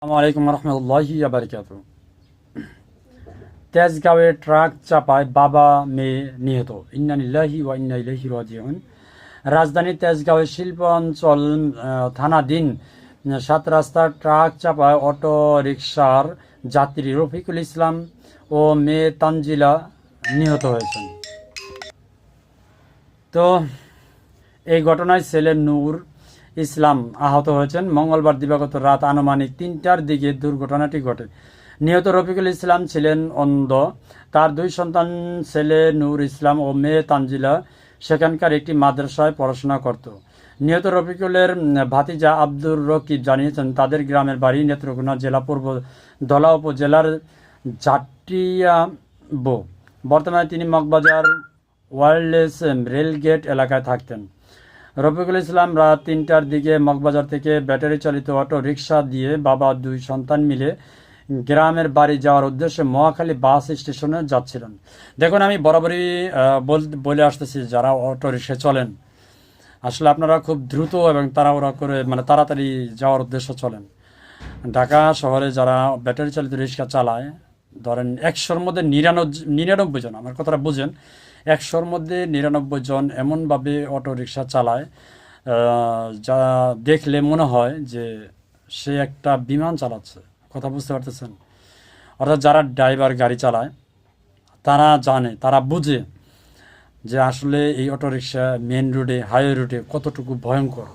আসসালামু আলাইকুম রহমতুল্লাহি বারকাতু। তেজগাঁওয়ে ট্রাক চাপায় বাবা মেয়ে নিহত, ইন্না লিল্লাহি ওয়া ইন্না ইলাইহি রাজিউন। রাজধানীর তেজগাঁওয়ে শিল্পাঞ্চল থানাধীন 7 রাস্তার ট্রাক চাপায় অটো রিকশার যাত্রী রফিকুল ইসলাম ও মেয়ে তানজিলা নিহত হয়েছেন। তো এই ঘটনায় ছেলে নূর ইসলাম আহত হয়েছেন। মঙ্গলবার দিবাগত রাত আনুমানিক 3টার দিকে দুর্ঘটনাটি ঘটে। নিহত রফিকুল ইসলাম ছিলেন অন্ধ। তার 2 সন্তান ছেলে নূর ইসলাম ও মেয়ে তানজিলা সেখানকার একটি মাদ্রাসায় পড়াশোনা করত। নিহত রফিকুলের ভাতিজা আব্দুর রকিব জানিয়েছেন, তাদের গ্রামের বাড়ি নেত্রকোনা জেলা পূর্ব ধলা উপজেলার জাটিয়াবো। বর্তমানে তিনি মগবাজার ওয়ারলেস রেলগেট এলাকায় থাকতেন। রফিকুল ইসলাম রাত 3টার দিকে মগবাজার থেকে ব্যাটারি চালিত অটো রিকশা দিয়ে বাবা 2 সন্তান মিলে গ্রামের বাড়ি যাওয়ার উদ্দেশ্যে মহাখালী বাস স্টেশনে যাচ্ছিলেন। দেখুন, আমি বরাবরই বলে আসতেছি, যারা অটো রিক্সা চলেন আসলে আপনারা খুব দ্রুত এবং তাড়াহুড়া করে তাড়াতাড়ি যাওয়ার উদ্দেশ্যে চলেন। ঢাকা শহরে যারা ব্যাটারি চালিত রিক্সা চালায়, ধরেন 100-র মধ্যে 99 জন, আমার কথাটা বুঝেন, 100-র মধ্যে 99 জন এমনভাবে অটো রিক্সা চালায় যা দেখলে মনে হয় যে সে একটা বিমান চালাচ্ছে। কথা বুঝতে পারতেছেন? অর্থাৎ যারা ড্রাইভার গাড়ি চালায় তারা জানে, তারা বুঝে যে আসলে এই অটো রিক্সা মেন রোডে, হাইওয়ে রোডে কতটুকু ভয়ঙ্কর।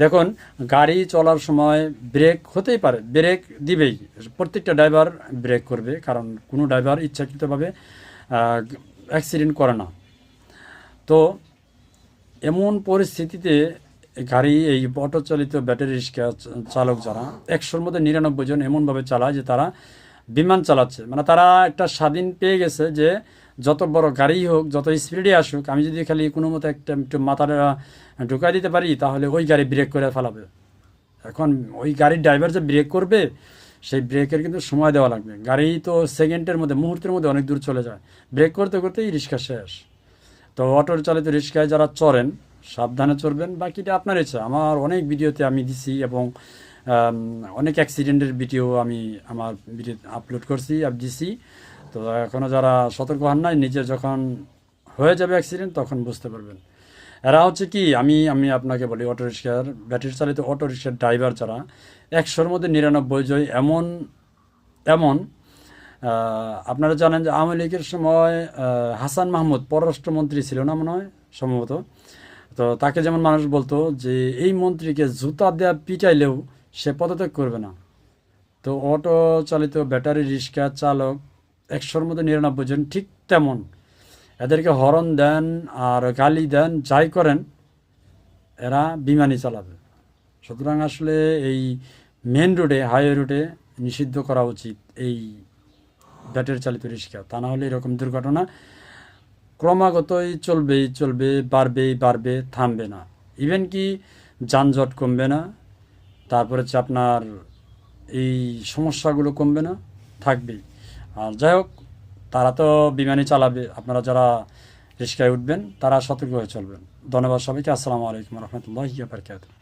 দেখুন, গাড়ি চলার সময় ব্রেক হতেই পারে, ব্রেক দিবেই, প্রত্যেকটা ড্রাইভার ব্রেক করবে, কারণ কোনো ড্রাইভার ইচ্ছাকৃতভাবে অ্যাক্সিডেন্ট করে না। তো এমন পরিস্থিতিতে গাড়ি, এই অটো চালিত ব্যাটারি রিক্সা চালক যারা 100-র মধ্যে 99 জন এমনভাবে চালায় যে তারা বিমান চালাচ্ছে। তারা একটা স্বাধীন পেয়ে গেছে যে যত বড় গাড়ি হোক, যত স্পিডে আসুক, আমি যদি খালি কোনো মতো একটু মাথাটা ঢুকাই দিতে পারি, তাহলে ওই গাড়ি ব্রেক করে ফেলাবে। এখন ওই গাড়ির ড্রাইভার যে ব্রেক করবে, সেই ব্রেকের কিন্তু সময় দেওয়া লাগবে। গাড়ি তো সেকেন্ডের মধ্যে, মুহূর্তের মধ্যে অনেক দূর চলে যায়, ব্রেক করতে করতেই রিক্সা শেষ। তো অটো চালিত রিক্সায় যারা চড়েন সাবধানে চড়বেন, বাকিটা আপনার ইচ্ছা। আমার অনেক ভিডিওতে আমি দিছি এবং অনেক অ্যাক্সিডেন্টের ভিডিও আমি আমার ভিডিও আপলোড করছি, দিছি। তো এখনও যারা সতর্ক হন নাই, নিজে যখন হয়ে যাবে অ্যাক্সিডেন্ট তখন বুঝতে পারবেন। এরা হচ্ছে কি, আমি আপনাকে বলি, অটো রিক্সার, ব্যাটারি চালিত অটো রিক্সার ড্রাইভার যারা 100-র মধ্যে 99 জন এমন আপনারা জানেন যে আওয়ামী লীগের সময় হাসান মাহমুদ পররাষ্ট্রমন্ত্রী ছিল না, মনে হয় সম্ভবত। তো তাকে যেমন মানুষ বলতো যে এই মন্ত্রীকে জুতা দেওয়া পিটাইলেও সে পদত্যাগ করবে না। তো অটো চালিত ব্যাটারি রিক্সা চালক 100-র মধ্যে 99 জন ঠিক তেমন। এদেরকে হরন দেন আর গালি দেন, যাই করেন, এরা বিমানই চালাবে। সুতরাং আসলে এই মেন রোডে, হাইওয়ে রোডে নিষিদ্ধ করা উচিত এই ব্যাটারি চালিত রিক্সা। তা না হলে এরকম দুর্ঘটনা ক্রমাগতই চলবে, বাড়বে, থামবে না। ইভেন কি যানজট কমবে না, তারপরে হচ্ছে আপনার এই সমস্যাগুলো কমবে না, থাকবেই। আর যাই হোক, তারা তো বিমানই চালাবে, আপনারা যারা রিক্সায় উঠবেন তারা সতর্ক হয়ে চলবেন। ধন্যবাদ সবাইকে। আসসালামু আলাইকুম রহমতুল্লাহি ওয়া বারাকাতুহু।